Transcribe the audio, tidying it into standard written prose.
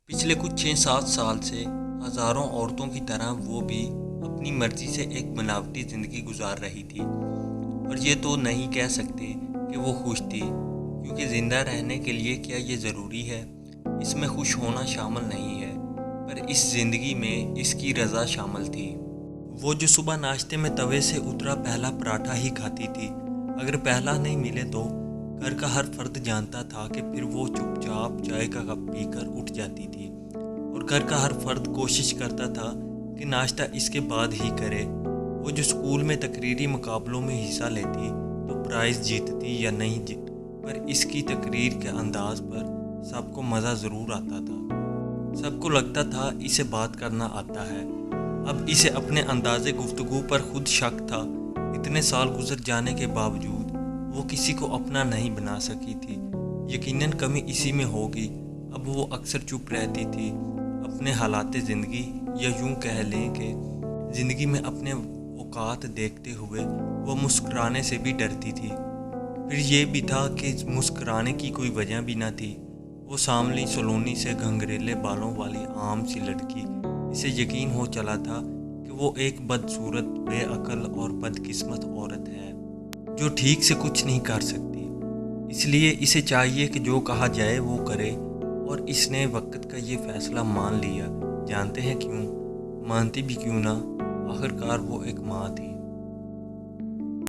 पिछले कुछ 6-7 साल से हज़ारों औरतों की तरह वो भी अपनी मर्ज़ी से एक बनावटी ज़िंदगी गुजार रही थी। और ये तो नहीं कह सकते कि वो खुश थी, क्योंकि ज़िंदा रहने के लिए क्या ये ज़रूरी है? इसमें खुश होना शामिल नहीं है, पर इस ज़िंदगी में इसकी रज़ा शामिल थी। वो जो सुबह नाश्ते में तवे से उतरा पहला पराठा ही खाती थी। अगर पहला नहीं मिले तो घर का हर फर्द जानता था कि फिर वो चुपचाप चाय का कप पीकर उठ जाती थी, और घर का हर फर्द कोशिश करता था कि नाश्ता इसके बाद ही करे। वो जो स्कूल में तकरीरी मुकाबलों में हिस्सा लेती तो प्राइज़ जीतती या नहीं जीत, पर इसकी तकरीर के अंदाज पर सबको मज़ा ज़रूर आता था। सबको लगता था इसे बात करना आता है। अब इसे अपने अंदाज़े गुफ्तगू पर खुद शक था। इतने साल गुजर जाने के बावजूद वो किसी को अपना नहीं बना सकी थी। यकीनन कमी इसी में होगी। अब वो अक्सर चुप रहती थी अपने हालात ज़िंदगी, या यूं कह लें कि ज़िंदगी में अपने औकात देखते हुए वो मुस्कुराने से भी डरती थी। फिर ये भी था कि मुस्कुराने की कोई वजह भी ना थी। वो सांवली सलोनी से घंघरेले बालों वाली आम सी लड़की, इसे यकीन हो चला था कि वो एक बदसूरत, बेअक्ल और बदकिस्मत औरत है जो ठीक से कुछ नहीं कर सकती। इसलिए इसे चाहिए कि जो कहा जाए वो करे, और इसने वक्त का ये फैसला मान लिया। जानते हैं क्यों? मानती भी क्यों ना, आखिरकार वो एक माँ थी।